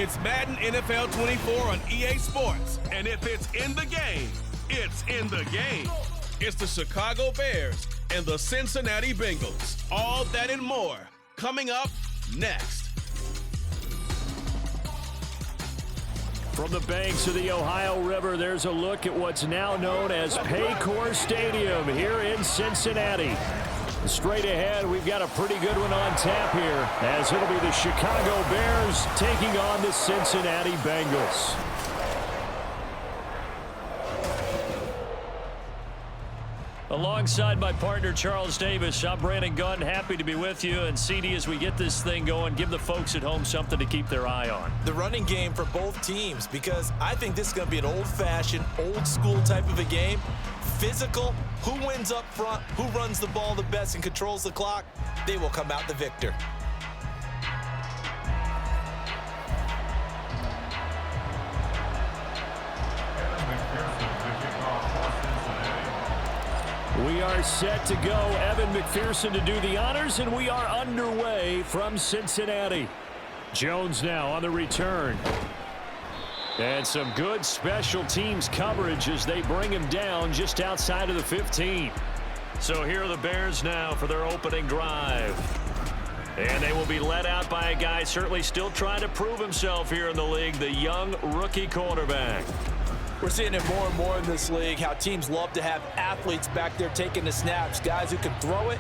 It's Madden NFL 24 on EA Sports. And if it's in the game, it's in the game. It's the Chicago Bears and the Cincinnati Bengals. All that and more coming up next. From the banks of the Ohio River, there's a look at what's now known as Paycor Stadium here in Cincinnati. Straight ahead, we've got a pretty good one on tap here, as it'll be the Chicago Bears taking on the Cincinnati Bengals. Alongside my partner, Charles Davis, I'm Brandon Gunn. Happy to be with you. And CD, as we get this thing going, give the folks at home something to keep their eye on. The running game for both teams, because I think this is going to be an old-fashioned, old-school type of a game. Physical, who wins up front, who runs the ball the best and controls the clock, they will come out the victor. We are set to go. Evan McPherson to do the honors, and we are underway from Cincinnati. Jones now on the return. And some good special teams coverage as they bring him down just outside of the 15. So here are the Bears now for their opening drive. And they will be led out by a guy certainly still trying to prove himself here in the league, the young rookie quarterback. We're seeing it more and more in this league, how teams love to have athletes back there taking the snaps, guys who can throw it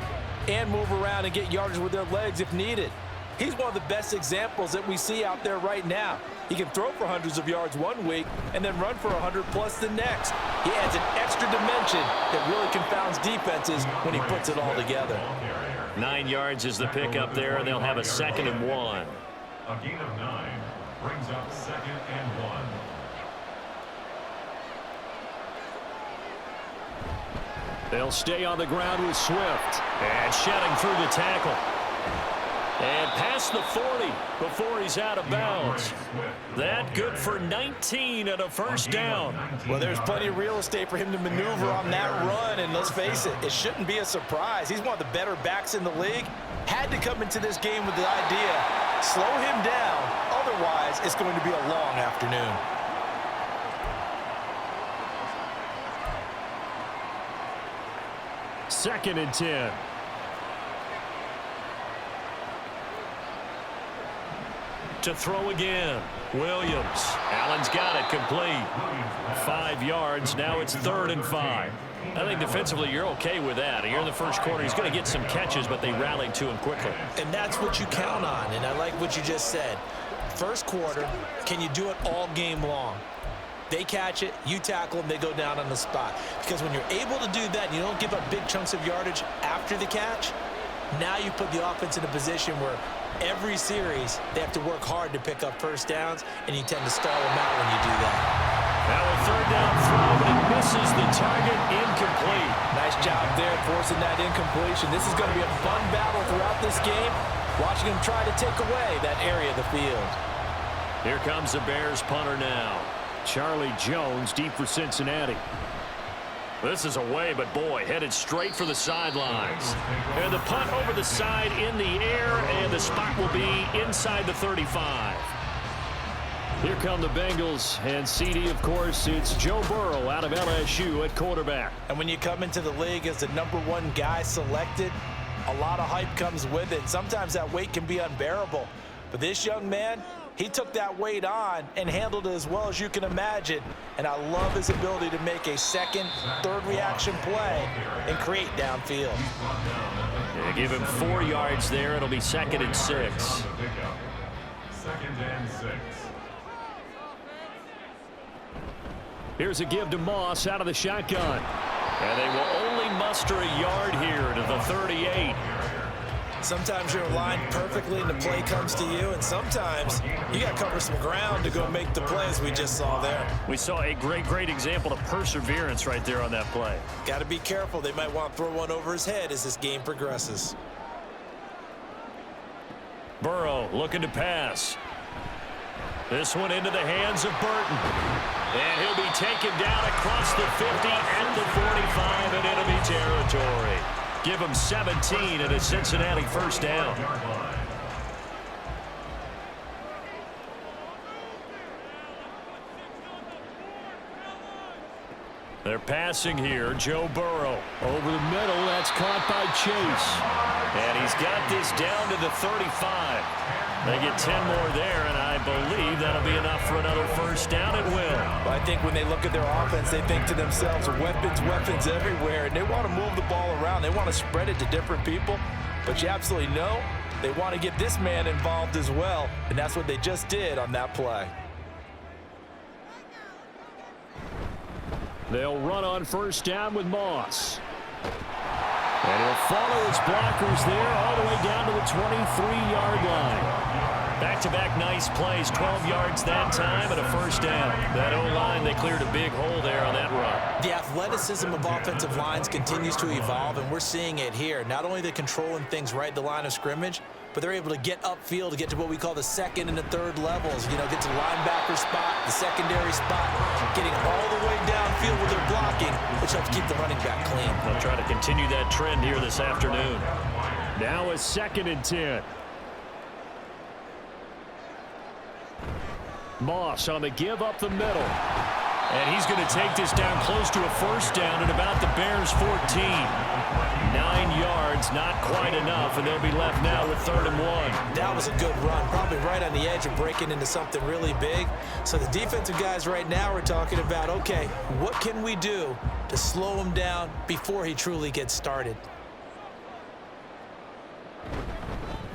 and move around and get yardage with their legs if needed. He's one of the best examples that we see out there right now. He can throw for hundreds of yards one week and then run for 100+ the next. He adds an extra dimension that really confounds defenses when he puts it all together. 9 yards is the pickup there, and they'll have a 2nd and 1. A gain of 9 brings up 2nd and 1. They'll stay on the ground with Swift. And shedding through the tackle. And past the 40 before he's out of bounds. That good for 19 and a first down. Well, there's plenty of real estate for him to maneuver on that run, and let's face it, it shouldn't be a surprise. He's one of the better backs in the league. Had to come into this game with the idea, slow him down, otherwise it's going to be a long afternoon. Second and 10. To throw again. Williams. Allen's got it complete. 5 yards. Now it's 3rd and 5. I think defensively you're okay with that. Here in the first quarter, he's going to get some catches, but they rallied to him quickly. And that's what you count on, and I like what you just said. First quarter, can you do it all game long? They catch it, you tackle them, they go down on the spot. Because when you're able to do that and you don't give up big chunks of yardage after the catch, now you put the offense in a position where every series they have to work hard to pick up first downs, and you tend to stall them out when you do that. Now a 3rd down throw, but it misses the target, incomplete. Nice job there forcing that incompletion. This is going to be a fun battle throughout this game, watching them try to take away that area of the field. Here comes the Bears punter now. Charlie Jones deep for Cincinnati. This is away, but boy, headed straight for the sidelines. And the punt over the side in the air, and the spot will be inside the 35. Here come the Bengals, and CD, of course, it's Joe Burrow out of LSU at quarterback. And when you come into the league as the #1 guy selected, a lot of hype comes with it. Sometimes that weight can be unbearable. But this young man, he took that weight on and handled it as well as you can imagine. And I love his ability to make a second, third reaction play and create downfield. Yeah, give him 4 yards there. It'll be 2nd and 6. 2nd and 6. Here's a give to Moss out of the shotgun. And they will only muster a yard here to the 38. Sometimes you're aligned perfectly and the play comes to you, and sometimes you got to cover some ground to go make the plays we just saw there. We saw a great example of perseverance right there on that play. Got to be careful. They might want to throw one over his head as this game progresses. Burrow looking to pass. This one into the hands of Burton. And he'll be taken down across the 50 at the 45 in enemy territory. Give him 17 and a Cincinnati first down. They're passing here. Joe Burrow over the middle. That's caught by Chase. And he's got this down to the 35. They get 10 more there, and I believe that'll be enough for another first down. It will. Well, I think when they look at their offense, they think to themselves, weapons, weapons everywhere, and they want to move the ball around. They want to spread it to different people, but you absolutely know they want to get this man involved as well, and that's what they just did on that play. They'll run on first down with Moss. And he'll follow his blockers there all the way down to the 23-yard line. Back-to-back nice plays, 12 yards that time and a first down. That O-line, they cleared a big hole there on that run. The athleticism of offensive lines continues to evolve, and we're seeing it here. Not only they're controlling things right at the line of scrimmage, but they're able to get upfield to get to what we call the second and the third levels. You know, get to the linebacker spot, the secondary spot, getting all the way downfield with their blocking, which helps keep the running back clean. They'll try to continue that trend here this afternoon. Now a 2nd and 10. Moss on the give up the middle. And he's going to take this down close to a first down at about the Bears' 14. 9 yards, not quite enough, and they'll be left now with 3rd and 1. That was a good run, probably right on the edge of breaking into something really big. So the defensive guys right now are talking about, okay, what can we do to slow him down before he truly gets started?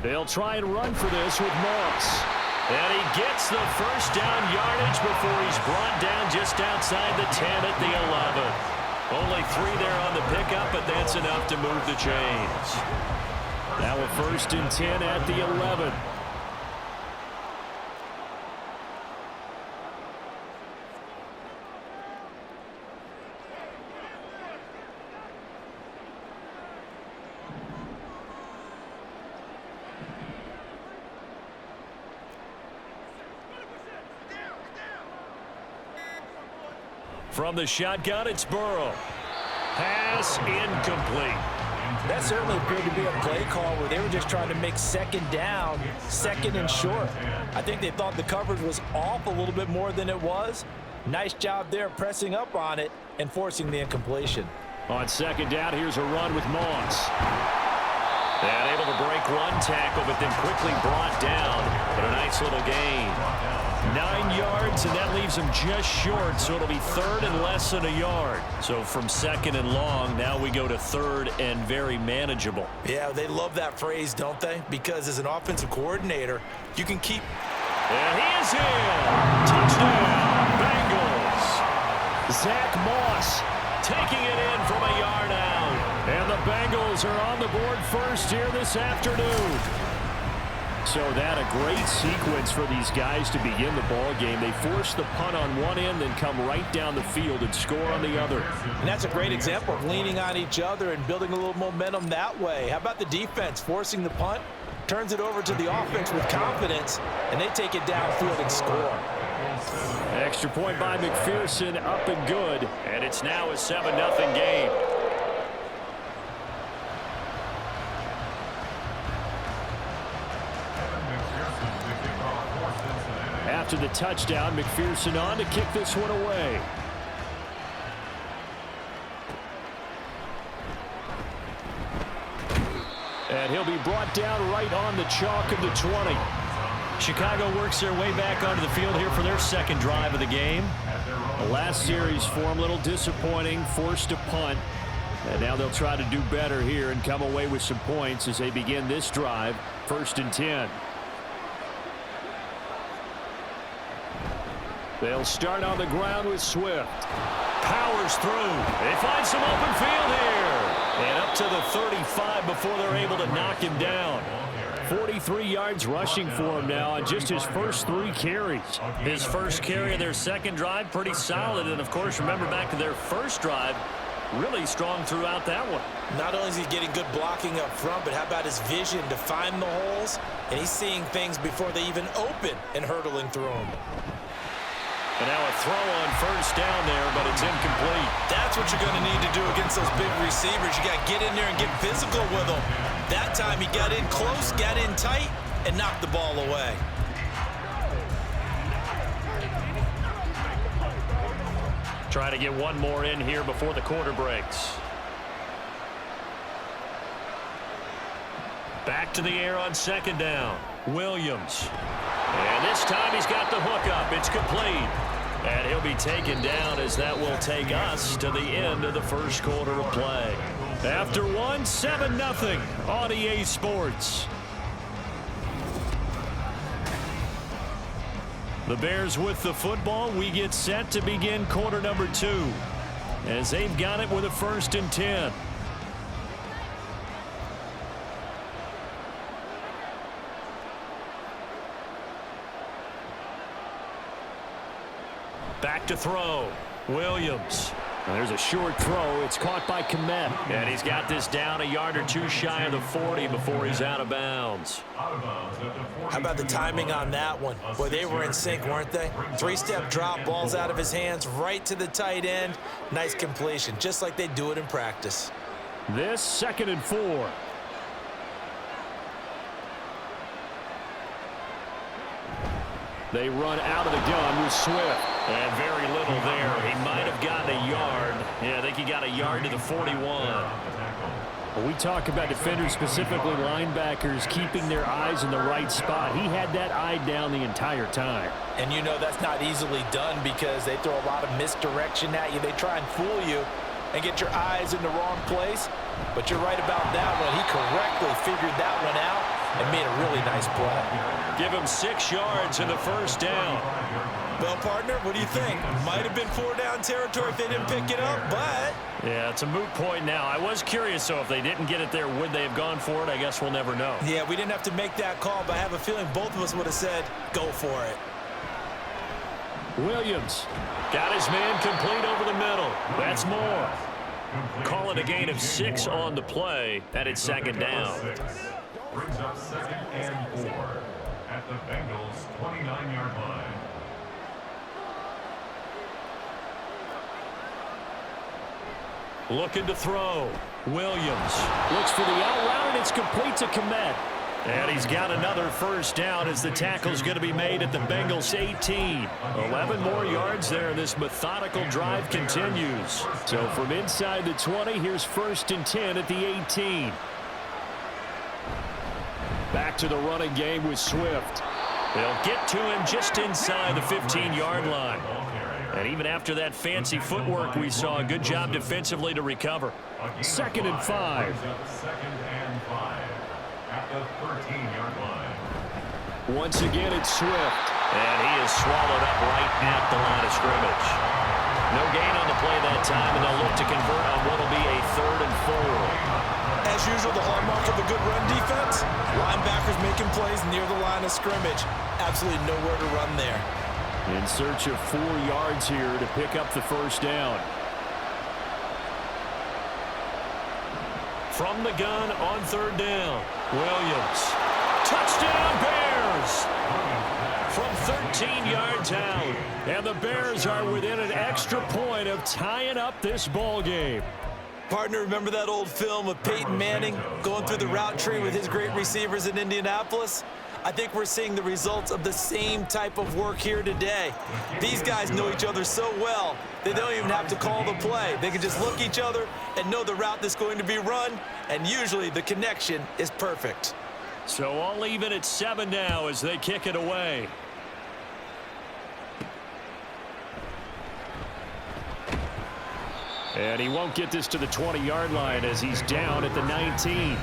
They'll try and run for this with Moss. And he gets the first down yardage before he's brought down just outside the 10 at the 11. Only 3 there on the pickup, but that's enough to move the chains. Now a 1st and 10 at the 11. From the shotgun, it's Burrow. Pass incomplete. That certainly appeared to be a play call where they were just trying to make 2nd down, 2nd and short. I think they thought the coverage was off a little bit more than it was. Nice job there pressing up on it and forcing the incompletion. On 2nd down, here's a run with Moss. And able to break one tackle, but then quickly brought down. But a nice little gain. 9 yards, and that leaves him just short, so it'll be 3rd and less than a yard. So from 2nd and long, now we go to 3rd and very manageable. Yeah, they love that phrase, don't they? Because as an offensive coordinator, you can keep... And he is in! Touchdown, Bengals! Zach Moss taking it in from a yard out. And the Bengals are on the board first here this afternoon. So that a great sequence for these guys to begin the ball game. They force the punt on one end, then come right down the field and score on the other. And that's a great example of leaning on each other and building a little momentum that way. How about the defense forcing the punt, turns it over to the offense with confidence, and they take it downfield and score. Extra point by McPherson, up and good, and it's now a 7-0 game. After the touchdown, McPherson on to kick this one away. And he'll be brought down right on the chalk of the 20. Chicago works their way back onto the field here for their 2nd drive of the game. The last series for them, a little disappointing, forced to punt. And now they'll try to do better here and come away with some points as they begin this drive, 1st and 10. They'll start on the ground with Swift. Powers through. They find some open field here. And up to the 35 before they're able to knock him down. 43 yards rushing for him now on just his first 3 carries. His first carry of their 2nd drive, pretty solid. And, of course, remember back to their first drive, really strong throughout that one. Not only is he getting good blocking up front, but how about his vision to find the holes? And he's seeing things before they even open and hurdling through them. And now a throw on first down there, but it's incomplete. That's what you're going to need to do against those big receivers. You got to get in there and get physical with them. That time he got in close, got in tight, and knocked the ball away. Trying to get one more in here before the quarter breaks. Back to the air on second down. Williams. And this time he's got the hook up. It's complete. And he'll be taken down as that will take us to the end of the first quarter of play. After one, 7-0 on EA Sports. The Bears with the football. We get set to begin quarter number 2 as they've got it with a 1st and 10. Back to throw. Williams. And there's a short throw. It's caught by Komet. And he's got this down a yard or two shy of the 40 before he's out of bounds. How about the timing on that one? Boy, they were in sync, weren't they? 3-step drop, balls out of his hands, right to the tight end. Nice completion, just like they do it in practice. This 2nd and 4. They run out of the gun with Swift. And very little there. He might have gotten a yard. Yeah, I think he got a yard to the 41. When we talk about defenders, specifically linebackers, keeping their eyes in the right spot, he had that eye down the entire time. And you know that's not easily done because they throw a lot of misdirection at you. They try and fool you and get your eyes in the wrong place. But you're right about that one. He correctly figured that one out and made a really nice play. Give him 6 yards in the 1st down. Well, partner, what do you think? Might have been 4-down territory if they didn't pick it up, but... Yeah, it's a moot point now. I was curious, so if they didn't get it there, would they have gone for it? I guess we'll never know. Yeah, we didn't have to make that call, but I have a feeling both of us would have said, go for it. Williams got his man complete over the middle. That's more. Call it a gain of 6 on the play, and it's 2nd down. Brings up 2nd and 4 at the Bengals' 29-yard line. Looking to throw. Williams looks for the out route, and it's complete to Komet. And he's got another 1st down as the tackle's going to be made at the Bengals 18. 11 more yards there, and this methodical drive continues. So from inside the 20, here's 1st and 10 at the 18. Back to the running game with Swift. They'll get to him just inside the 15-yard line. And even after that fancy footwork we saw, a good job defensively to recover. 2nd and 5. 2nd and 5 at the 13-yard line. Once again, it's Swift. And he is swallowed up right at the line of scrimmage. No gain on the play that time, and they'll look to convert on what will be a 3rd and 4. As usual, the hallmark of a good run defense, linebackers making plays near the line of scrimmage. Absolutely nowhere to run there. In search of 4 yards here to pick up the 1st down. From the gun on 3rd down, Williams. Touchdown Bears! From 13 yards out. And the Bears are within an extra point of tying up this ball game. Partner, remember that old film of Peyton Manning going through the route tree with his great receivers in Indianapolis? I think we're seeing the results of the same type of work here today. These guys know each other so well, they don't even have to call the play. They can just look each other and know the route that's going to be run, and usually the connection is perfect. So all even at 7 now as they kick it away. And he won't get this to the 20-yard line as he's down at the 19.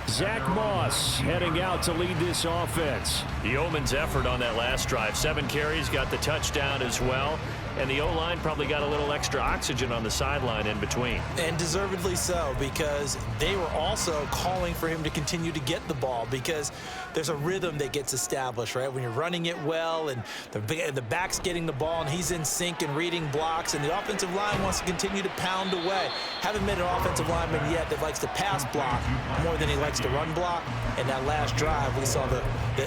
Zach Moss heading out to lead this offense. The Yeoman's effort on that last drive. 7 carries, got the touchdown as well. And the O-line probably got a little extra oxygen on the sideline in between. And deservedly so, because they were also calling for him to continue to get the ball, because there's a rhythm that gets established, right? When you're running it well and the back's getting the ball and he's in sync and reading blocks, and the offensive line wants to continue to pound away. Haven't met an offensive lineman yet that likes to pass block more than he likes to run block. And that last drive, we saw the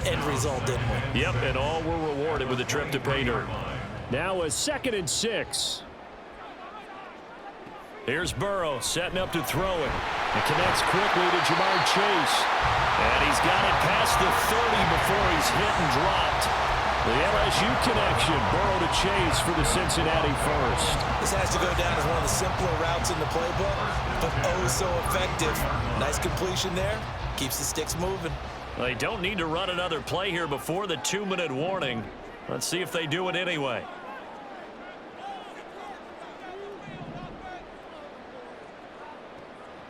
end result, didn't we? Yep, and all were rewarded with a trip to pay dirt. Now a 2nd and 6. Here's Burrow setting up to throw it. It connects quickly to Jamar Chase. And he's got it past the 30 before he's hit and dropped. The LSU connection. Burrow to Chase for the Cincinnati first. This has to go down as one of the simpler routes in the playbook, but oh so effective. Nice completion there. Keeps the sticks moving. They don't need to run another play here before the 2-minute warning. Let's see if they do it anyway.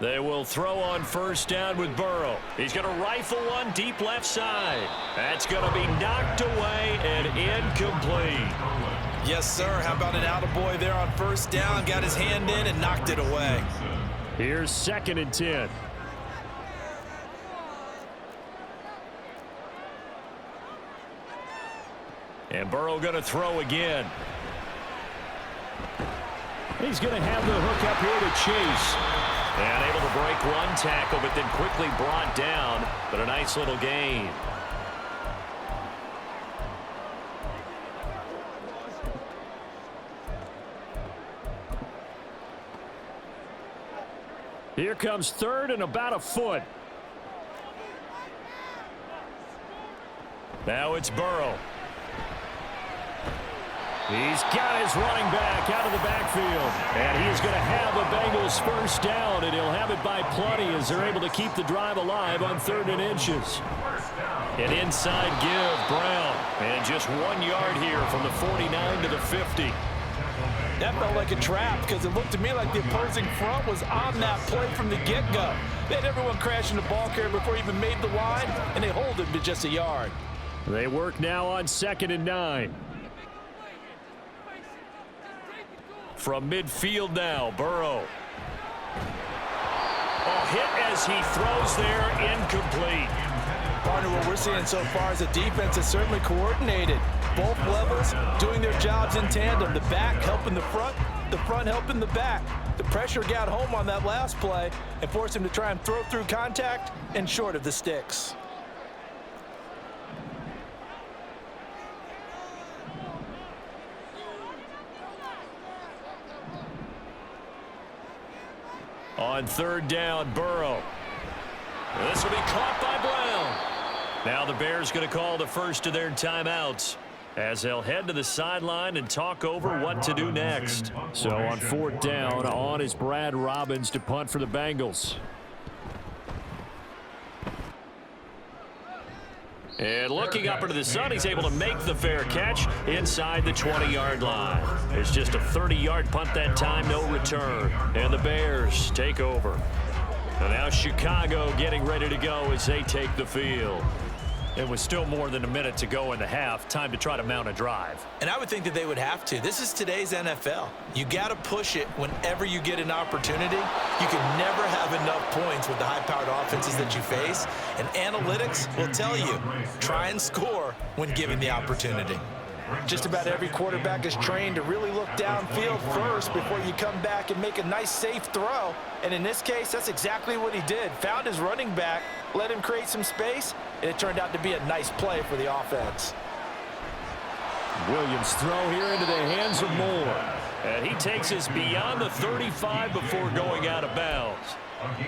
They will throw on first down with Burrow. He's going to rifle one deep left side. That's going to be knocked away and incomplete. Yes, sir. How about an attaboy there on first down? Got his hand in and knocked it away. Here's 2nd and 10. And Burrow going to throw again. He's going to have the hook up here to Chase. And able to break one tackle, but then quickly brought down. But a nice little gain. Here comes 3rd and about a foot. Now it's Burrow. He's got his running back out of the backfield. And he is going to have the Bengals first down, and he'll have it by plenty as they're able to keep the drive alive on 3rd and inches. An inside give, Brown. And just 1 yard here from the 49 to the 50. That felt like a trap because it looked to me like the opposing front was on that play from the get-go. They had everyone crashing the ball carrier before he even made the line, and they hold him to just a yard. They work now on 2nd and 9. From midfield now, Burrow. Oh, hit as he throws there, incomplete. Partner, what we're seeing so far is the defense is certainly coordinated. Both levels doing their jobs in tandem. The back helping the front helping the back. The pressure got home on that last play and forced him to try and throw through contact and short of the sticks. On 3rd down, Burrow. This will be caught by Brown. Now the Bears going to call the first of their timeouts as they'll head to the sideline and talk over what to do next. So on 4th down, on is Brad Robbins to punt for the Bengals. And looking up into the sun, he's able to make the fair catch inside the 20-yard line. It's just a 30-yard punt that time, no return. And the Bears take over. And now Chicago getting ready to go as they take the field. It was still more than a minute to go in the half. Time to try to mount a drive. And I would think that they would have to. This is today's NFL. You got to push it whenever you get an opportunity. You can never have enough points with the high-powered offenses that you face. And analytics will tell you, try and score when given the opportunity. Just about every quarterback is trained to really look downfield first before you come back and make a nice, safe throw. And in this case, that's exactly what he did. Found his running back, let him create some space, and it turned out to be a nice play for the offense. Williams throw here into the hands of Moore. And he takes us beyond the 35 before going out of bounds.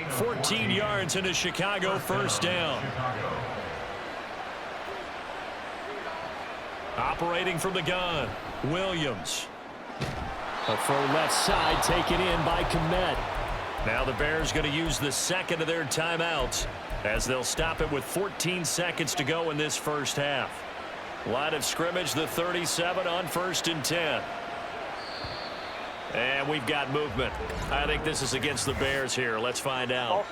14 yards into Chicago first down. Operating from the gun, Williams. A throw left side taken in by Kmet. Now the Bears going to use the second of their timeouts as they'll stop it with 14 seconds to go in this first half. Line of scrimmage, the 37 on 1st and 10. And we've got movement. I think this is against the Bears here. Let's find out.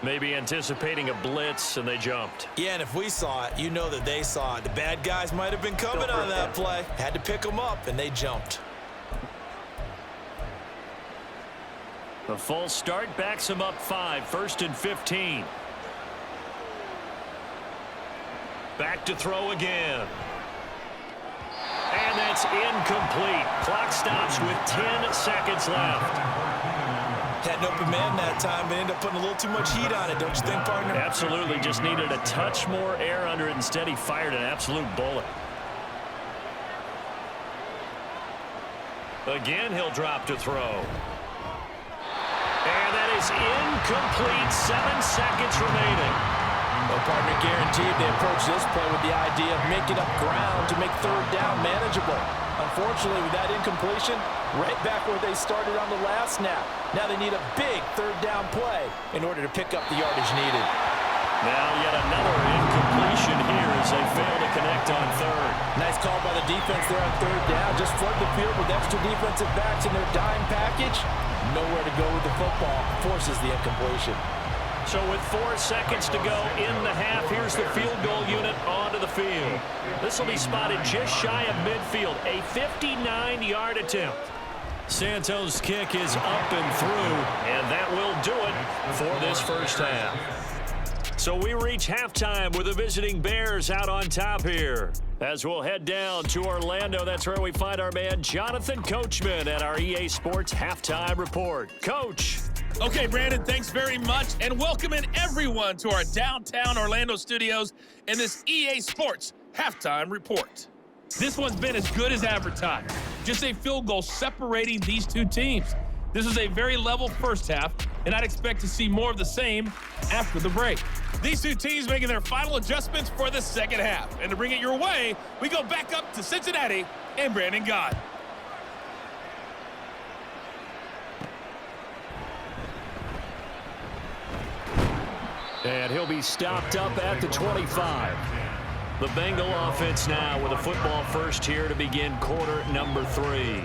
Maybe anticipating a blitz, and they jumped. Yeah, and if we saw it, you know that they saw it. The bad guys might have been coming on that play. Had to pick them up, and they jumped. The false start backs him up 5, 1st and 15. Back to throw again. And that's incomplete. Clock stops with 10 seconds left. Had an open man that time, but ended up putting a little too much heat on it, don't you think, partner? Absolutely. Just needed a touch more air under it. Instead, he fired an absolute bullet. Again, he'll drop to throw. And that is incomplete. 7 seconds remaining. Well, partner guaranteed they approach this play with the idea of making up ground to make third down manageable. Unfortunately, with that incompletion, right back where they started on the last snap. Now they need a big third down play in order to pick up the yardage needed. Now yet another incompletion here as they fail to connect on third. Nice call by the defense there on third down. Just flood the field with extra defensive backs in their dime package. Nowhere to go with the football. Forces the incompletion. So with 4 seconds to go in the half, here's the field goal unit onto the field. This will be spotted just shy of midfield, a 59-yard attempt. Santos' kick is up and through, and that will do it for this first half. So we reach halftime with the visiting Bears out on top here. As we'll head down to Orlando, that's where we find our man Jonathan Coachman at our EA Sports Halftime Report. Coach. Okay, Brandon, thanks very much, and welcoming everyone to our downtown Orlando studios in this EA Sports Halftime Report. This one's been as good as advertised. Just a field goal separating these two teams. This is a very level first half, and I'd expect to see more of the same after the break. These two teams making their final adjustments for the second half. And to bring it your way, we go back up to Cincinnati and Brandon Gott. And he'll be stopped up at the 25. The Bengal offense now with a football first here to begin quarter number 3.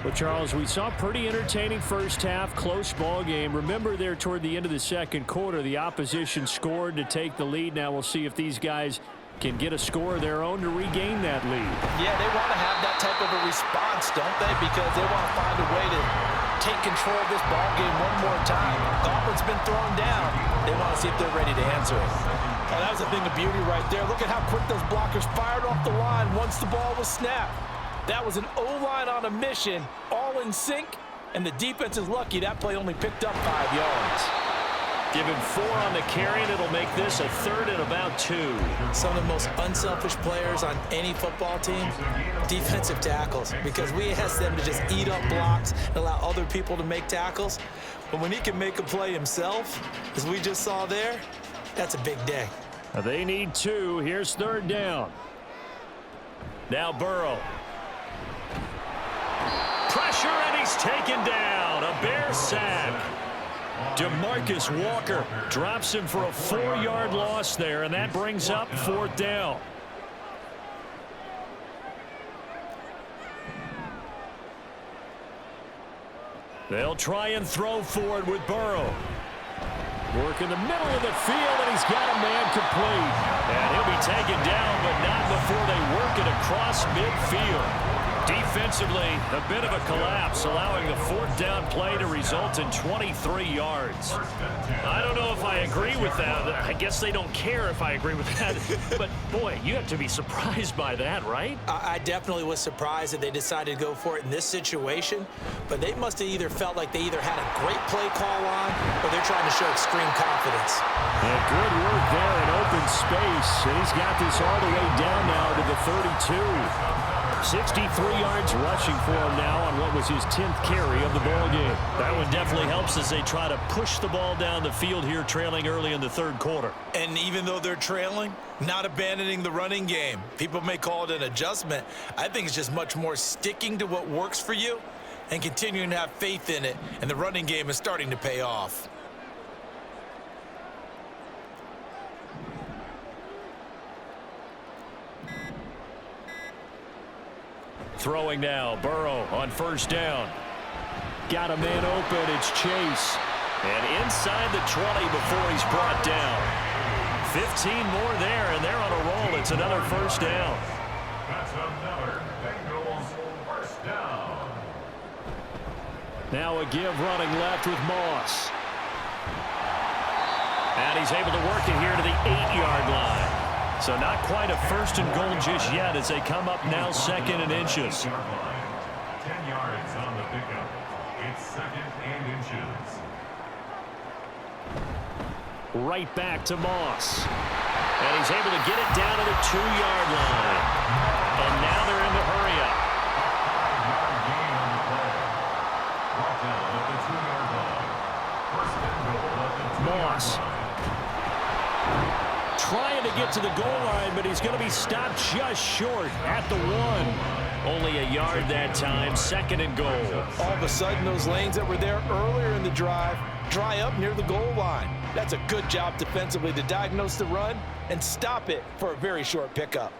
Well, Charles, we saw a pretty entertaining first half, close ball game. Remember there toward the end of the second quarter, the opposition scored to take the lead. Now we'll see if these guys can get a score of their own to regain that lead. Yeah, they want to have that type of a response, don't they? Because they want to find a way to take control of this ball game one more time. Gauntlet's been thrown down. They want to see if they're ready to answer it. Oh, that was a thing of beauty right there. Look at how quick those blockers fired off the line once the ball was snapped. That was an O-line on a mission, all in sync, and the defense is lucky that play only picked up 5 yards. Give him 4 on the carry, and it'll make this a third and about 2. Some of the most unselfish players on any football team, defensive tackles, because we ask them to just eat up blocks and allow other people to make tackles. But when he can make a play himself, as we just saw there, that's a big day. They need 2. Here's third down. Now Burrow. Pressure, and he's taken down. A Bear sack. DeMarcus Walker drops him for a 4-yard loss there, and that brings up fourth down. They'll try and throw forward with Burrow. Work in the middle of the field, and he's got a man complete. And he'll be taken down, but not before they work it across midfield. Defensively, a bit of a collapse, allowing the fourth down play to result in 23 yards. I don't know if I agree with that. I guess they don't care if I agree with that. But, boy, you have to be surprised by that, right? I definitely was surprised that they decided to go for it in this situation. But they must have either felt like they either had a great play call on or they're trying to show extreme confidence. And good work there in open space. And he's got this all the way down now to the 32. 63 yards rushing for him now on what was his 10th carry of the ball game. That one definitely helps as they try to push the ball down the field here, trailing early in the third quarter. And even though they're trailing, not abandoning the running game. People may call it an adjustment. I think it's just much more sticking to what works for you and continuing to have faith in it. And the running game is starting to pay off. Throwing now, Burrow on first down. Got a man open, it's Chase. And inside the 20 before he's brought down. 15 more there, and they're on a roll. It's another first down. That's another Bengals first down. Now a give running left with Moss. And he's able to work it here to the 8-yard line. So not quite a first and goal just yet as they come up now second and inches. 10 yards on the pickup. It's second and inches. Right back to Moss. And he's able to get it down to the 2-yard line. And now they're in the hurry up. 5-yard gain on the play. Brought down at the 2-yard line. First and goal at the 2-yard Moss. line. trying to get to the goal line, but he's going to be stopped just short at the 1. Only a yard that time, 2nd and goal. All of a sudden, those lanes that were there earlier in the drive dry up near the goal line. That's a good job defensively to diagnose the run and stop it for a very short pickup.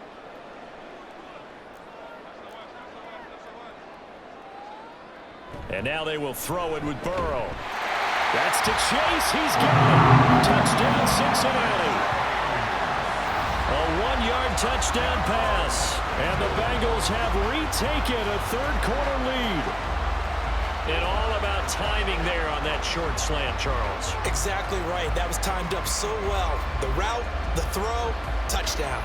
And now they will throw it with Burrow. That's to Chase. He's got it. Touchdown, Cincinnati. A 1-yard touchdown pass. And the Bengals have retaken a 3rd-quarter lead. And all about timing there on that short slant, Charles. Exactly right. That was timed up so well. The route, the throw, touchdown.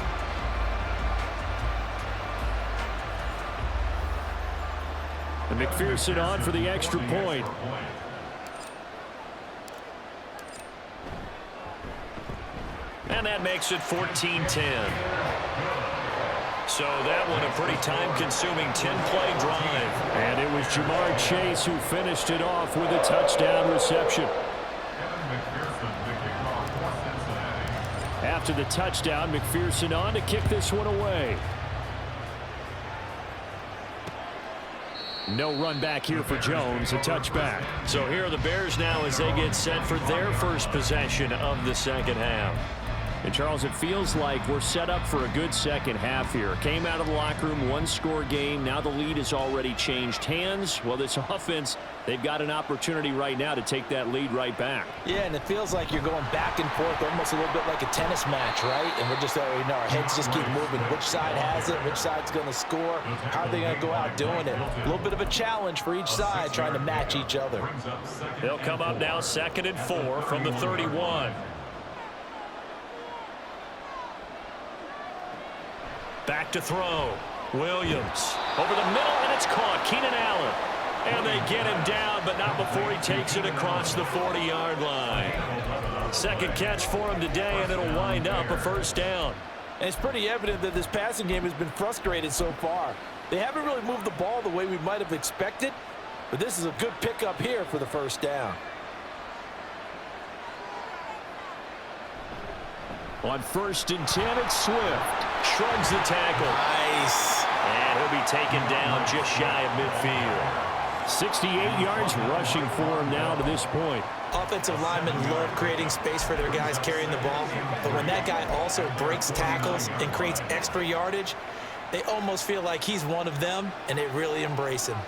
And McPherson on for the extra point. And that makes it 14-10. So that one a pretty time-consuming 10-play drive. And it was Jamar Chase who finished it off with a touchdown reception. After the touchdown, McPherson on to kick this one away. No run back here for Jones, a touchback. So here are the Bears now as they get set for their first possession of the second half. And, Charles, it feels like we're set up for a good second half here. Came out of the locker room, 1-score game. Now the lead has already changed hands. Well, this offense, they've got an opportunity right now to take that lead right back. Yeah, and it feels like you're going back and forth almost a little bit like a tennis match, right? And we're just, our heads just keep moving. Which side has it? Which side's going to score? How are they going to go out doing it? A little bit of a challenge for each side trying to match each other. They'll come up now 2nd and 4 from the 31. Back to throw. Williams over the middle, and it's caught. Keenan Allen. And they get him down, but not before he takes it across the 40-yard line. 2nd catch for him today, and it'll wind up a 1st down. And it's pretty evident that this passing game has been frustrated so far. They haven't really moved the ball the way we might have expected, but this is a good pickup here for the 1st down. On 1st and 10, it's Swift. Shrugs the tackle. Nice. And he'll be taken down just shy of midfield. 68 yards rushing for him now to this point. Offensive linemen love creating space for their guys carrying the ball, but when that guy also breaks tackles and creates extra yardage, they almost feel like he's one of them, and they really embrace him.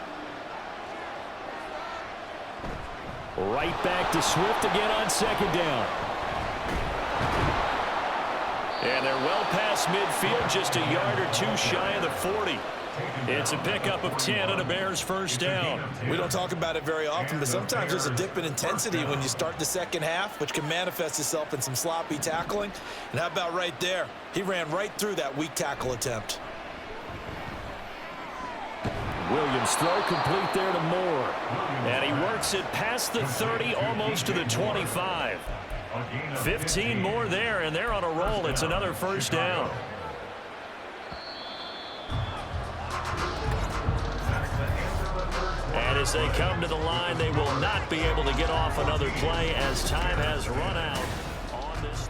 Right back to Swift again on 2nd down. And they're well past midfield, just a yard or two shy of the 40. It's a pickup of 10 and a Bears 1st down. We don't talk about it very often, but sometimes there's a dip in intensity when you start the second half, which can manifest itself in some sloppy tackling. And how about right there? He ran right through that weak tackle attempt. Williams throw complete there to Moore. And he works it past the 30, almost to the 25. 15 more there, and they're on a roll. It's another 1st down. And as they come to the line, they will not be able to get off another play as time has run out on this.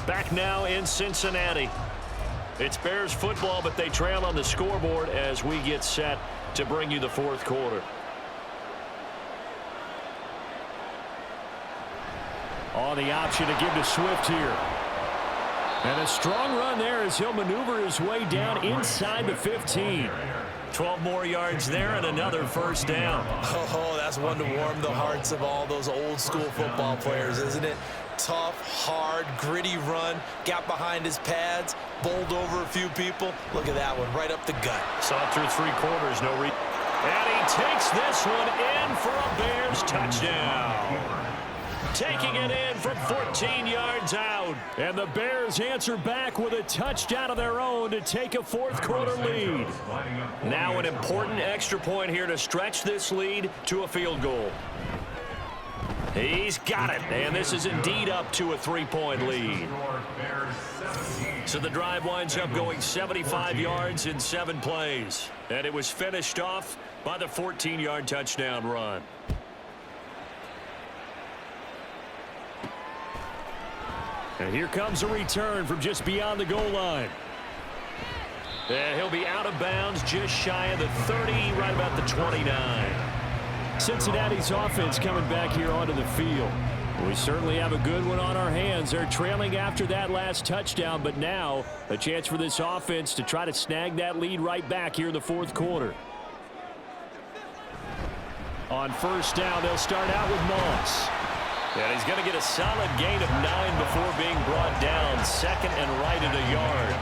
Back now in Cincinnati. It's Bears football, but they trail on the scoreboard as we get set to bring you the 4th quarter. On the option to give to Swift here. And a strong run there as he'll maneuver his way down inside the 15. 12 more yards there and another 1st down. Oh, that's one to warm the hearts of all those old school football players, isn't it? Tough, hard, gritty run. Got behind his pads, bowled over a few people. Look at that one, right up the gut. Saw it through 3 quarters, no read. And he takes this one in for a Bears touchdown. Taking it in from 14 yards out. And the Bears answer back with a touchdown of their own to take a 4th quarter lead. Now an important extra point here to stretch this lead to a field goal. He's got it, and this is indeed up to a 3-point lead. So the drive winds up going 75 yards in 7 plays. And it was finished off by the 14-yard touchdown run. And here comes a return from just beyond the goal line. And he'll be out of bounds just shy of the 30, right about the 29. Cincinnati's offense coming back here onto the field. We certainly have a good one on our hands. They're trailing after that last touchdown, but now a chance for this offense to try to snag that lead right back here in the fourth quarter. On first down, they'll start out with Moss. And he's going to get a solid gain of 9 before being brought down. Second and right at a yard.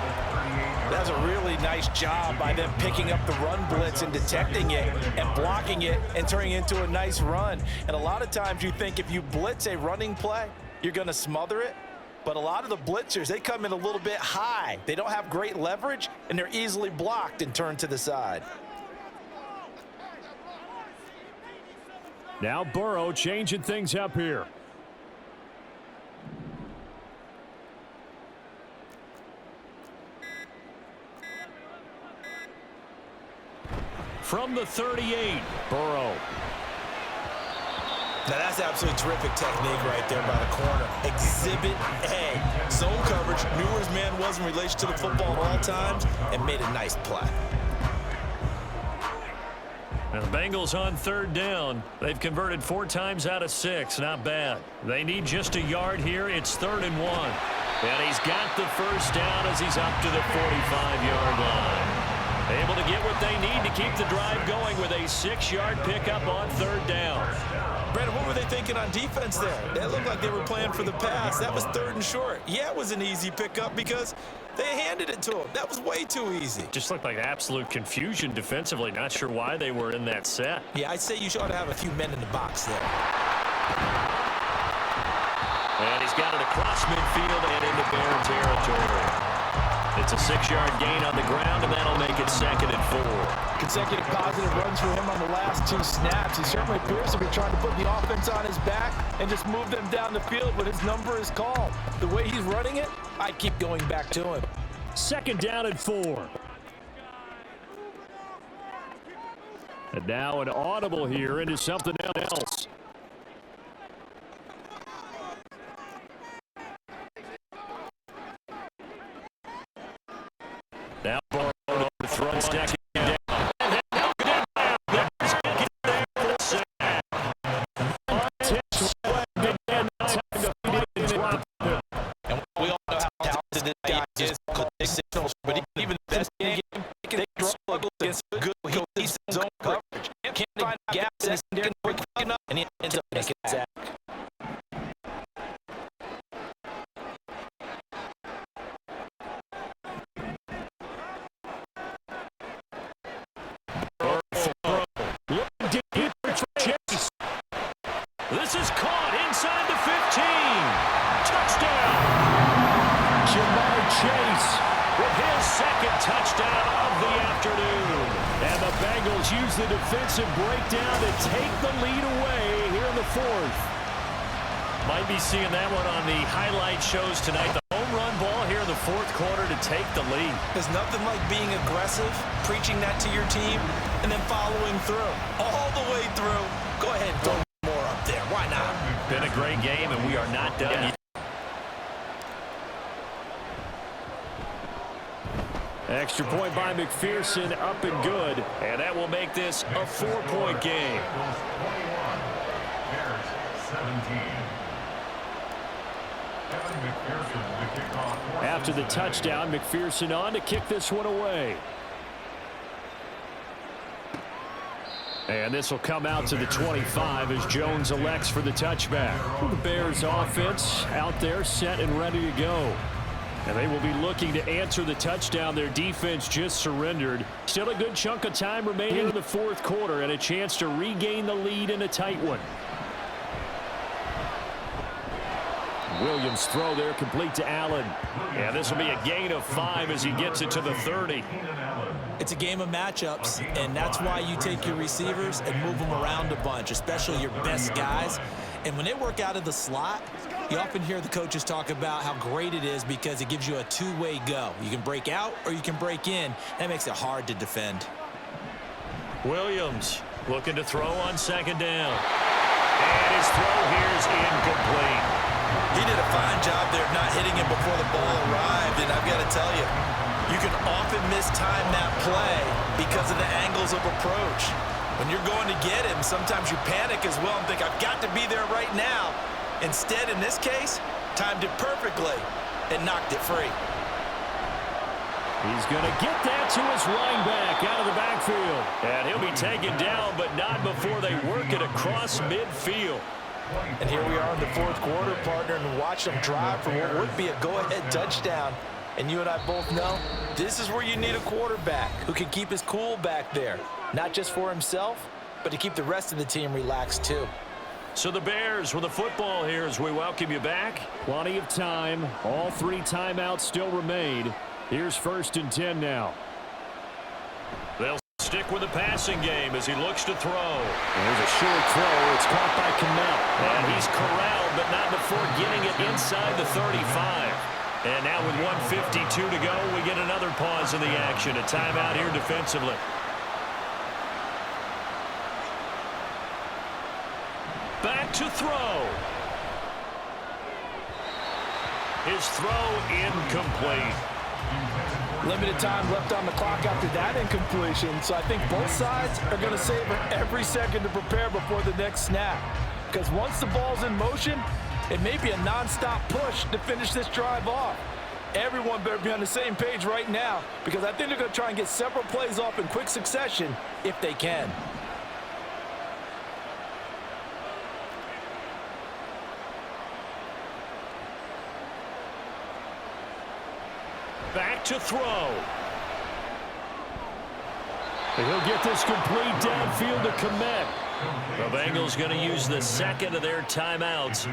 That's a really nice job by them picking up the run blitz and detecting it and blocking it and turning it into a nice run. And a lot of times you think if you blitz a running play, you're going to smother it. But a lot of the blitzers, they come in a little bit high. They don't have great leverage, and they're easily blocked and turned to the side. Now Burrow changing things up here. From the 38, Burrow. Now that's absolutely terrific technique right there by the corner. Exhibit A. Zone coverage, knew where his man was in relation to the football at all times, and made a nice play. And the Bengals on third down. They've converted 4 times out of 6. Not bad. They need just a yard here. It's 3rd and 1. And he's got the first down as he's up to the 45-yard line. Able to get what they need to keep the drive going with a 6-yard pickup on third down. Brandon, what were they thinking on defense there? They looked like they were playing for the pass. That was 3rd and short. Yeah, it was an easy pickup because they handed it to him. That was way too easy. Just looked like absolute confusion defensively. Not sure why they were in that set. Yeah, I'd say you ought to have a few men in the box there. And he's got it across midfield and into Bear territory. It's a 6-yard gain on the ground, and that'll make it 2nd and 4. Consecutive positive runs for him on the last 2 snaps. He certainly appears to be trying to put the offense on his back and just move them down the field, but his number is called. The way he's running it, I'd keep going back to him. 2nd down and 4. And now an audible here into something else. Now Burrow overthrows second down. And we all know how talented this guy is. But even the best game, they struggle against good cohesive zone coverage. Can't find gaps in his secondary quick enough, and he ends up making a sack. This is caught inside the 15. Touchdown. Jamar Chase with his 2nd touchdown of the afternoon. And the Bengals use the defensive breakdown to take the lead away here in the 4th. Might be seeing that one on the highlight shows tonight. The home run ball here in the 4th quarter to take the lead. There's nothing like being aggressive, preaching that to your team, and then following through. All the way through. Go ahead and throw more up there. Why not? Been a great game, and we are not done yet. Extra point by McPherson, up and good. And that will make this a 4-point game. Bears 17. After the touchdown, McPherson on to kick this one away. And this will come out to the 25 as Jones elects for the touchback. The Bears offense out there set and ready to go. And they will be looking to answer the touchdown their defense just surrendered. Still a good chunk of time remaining in the 4th quarter and a chance to regain the lead in a tight one. Williams' throw there complete to Allen. And this will be a gain of 5 as he gets it to the 30. It's a game of matchups, and that's why you take your receivers and move them around a bunch, especially your best guys. And when they work out of the slot, you often hear the coaches talk about how great it is because it gives you a 2-way go. You can break out or you can break in. That makes it hard to defend. Williams looking to throw on 2nd down. And his throw here is incomplete. He did a fine job there of not hitting him before the ball arrived, and I've got to tell you, you can often mistime that play because of the angles of approach. When you're going to get him, sometimes you panic as well and think, I've got to be there right now. Instead, in this case, timed it perfectly and knocked it free. He's going to get that to his running back out of the backfield. And he'll be taken down, but not before they work it across midfield. And here we are in the fourth quarter, partner, and watch them drive for what would be a go-ahead touchdown. And you and I both know this is where you need a quarterback who can keep his cool back there. Not just for himself, but to keep the rest of the team relaxed too. So the Bears with the football here as we welcome you back. Plenty of time. All 3 timeouts still remain. Here's 1st and 10 now. They'll stick with the passing game as he looks to throw. There's a short throw. It's caught by Kmet. And he's corralled, but not before getting it inside the 35. And now with 1:52 to go, we get another pause in the action. A timeout here defensively. Back to throw. His throw incomplete. Limited time left on the clock after that incompletion, so I think both sides are going to savor every second to prepare before the next snap. Because once the ball's in motion, it may be a nonstop push to finish this drive off. Everyone better be on the same page right now, because I think they're going to try and get several plays off in quick succession if they can. Back to throw. And he'll get this complete downfield to Kmet. The Bengals going to use the second of their timeouts,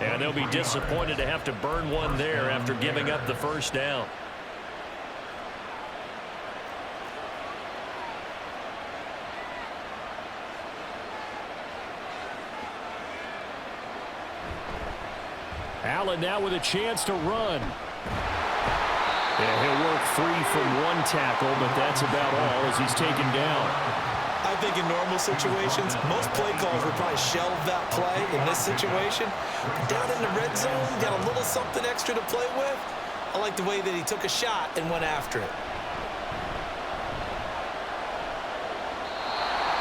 and they'll be disappointed to have to burn one there after giving up the first down. Allen now with a chance to run. Yeah, he'll work free from one tackle, but that's about all as he's taken down. I think in normal situations, most play calls would probably shelve that play in this situation. Down in the red zone, got a little something extra to play with. I like the way that he took a shot and went after it.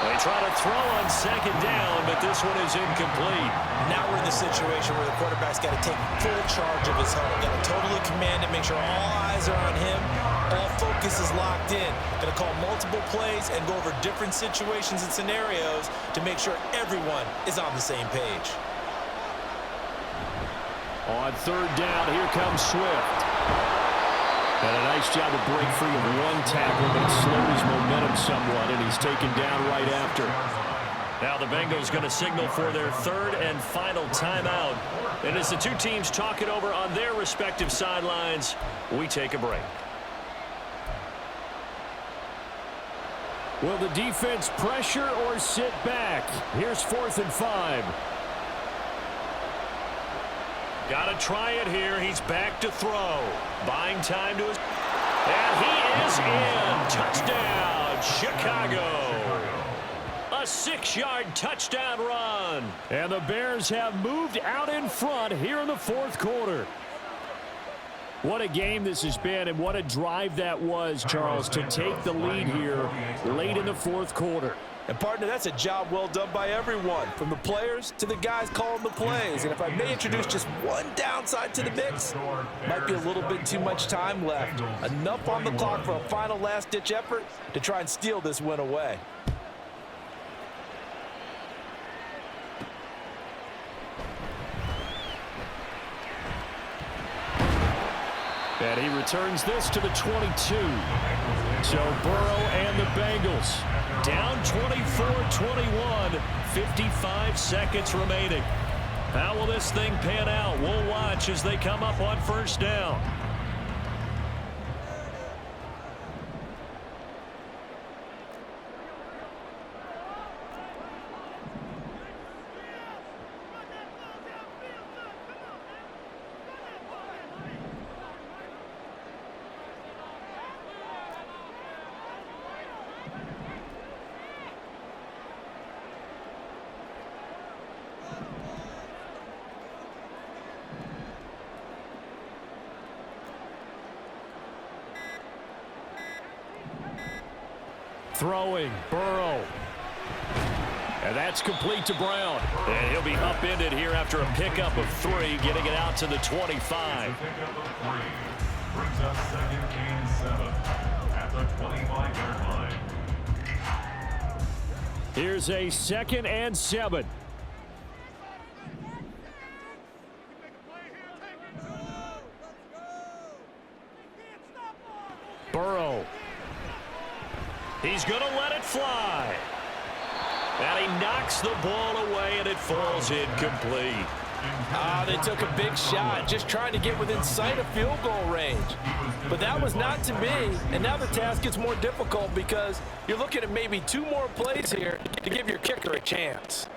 They try to throw on second down, but this one is incomplete. Now we're in the situation where the quarterback's got to take full charge of his huddle. Got to totally command it, make sure all eyes are on him. All focus is locked in. Going to call multiple plays and go over different situations and scenarios to make sure everyone is on the same page. On third down, here comes Swift. And a nice job to break free of one tackle, but it slows momentum somewhat, and he's taken down right after. Now the Bengals going to signal for their third and final timeout. And as the two teams talk it over on their respective sidelines, we take a break. Will the defense pressure or sit back? Here's 4th and 5. Got to try it here. He's back to throw. Buying time to his... And he is in. Touchdown, Chicago. A 6-yard touchdown run. And the Bears have moved out in front here in the fourth quarter. What a game this has been, and what a drive that was, Charles, to take the lead here late in the fourth quarter. And, partner, that's a job well done by everyone, from the players to the guys calling the plays. And if I may introduce just one downside to the mix, might be a little bit too much time left. Enough on the clock for a final last-ditch effort to try and steal this win away. And he returns this to the 22. So Burrow and the Bengals down 24-21, 55 seconds remaining. How will this thing pan out? We'll watch as they come up on first down. Throwing, Burrow. And that's complete to Brown. And he'll be upended here after a pickup of 3, getting it out to the 25. Pickup of 3 brings us 2nd and 7 at the 25-yard line. Here's a 2nd and 7. Burrow. He's going to let it fly. And he knocks the ball away, and it falls incomplete. They took a big shot, just trying to get within sight of field goal range. But that was not to be, and now the task gets more difficult because you're looking at maybe 2 more plays here to give your kicker a chance.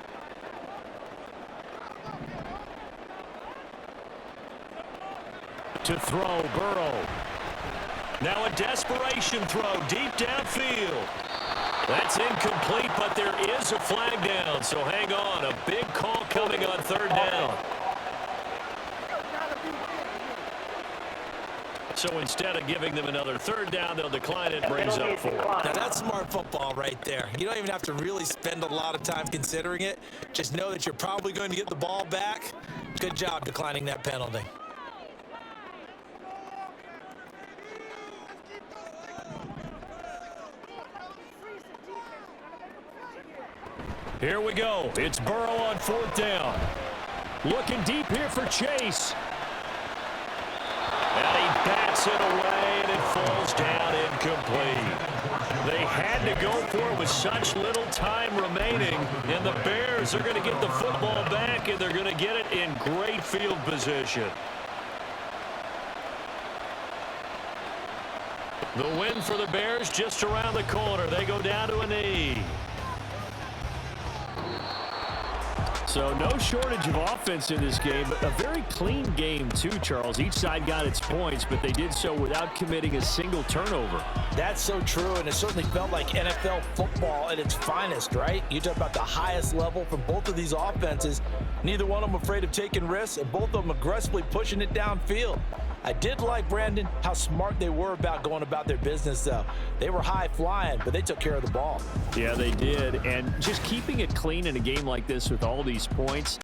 To throw, Burrow. Now a desperation throw deep downfield. That's incomplete, but there is a flag down, so hang on. A big call coming on 3rd down. So instead of giving them another 3rd down, they'll decline it, brings up 4. Now that's smart football right there. You don't even have to really spend a lot of time considering it. Just know that you're probably going to get the ball back. Good job declining that penalty. Here we go. It's Burrow on 4th down. Looking deep here for Chase. And he bats it away, and it falls down incomplete. They had to go for it with such little time remaining, and the Bears are going to get the football back, and they're going to get it in great field position. The win for the Bears just around the corner. They go down to a knee. So no shortage of offense in this game, but a very clean game too, Charles. Each side got its points, but they did so without committing a single turnover. That's so true, and it certainly felt like NFL football at its finest, right? You talk about the highest level from both of these offenses. Neither one of them afraid of taking risks, and both of them aggressively pushing it downfield. I did like, Brandon, how smart they were about going about their business, though. They were high flying, but they took care of the ball. Yeah, they did. And just keeping it clean in a game like this with all these points,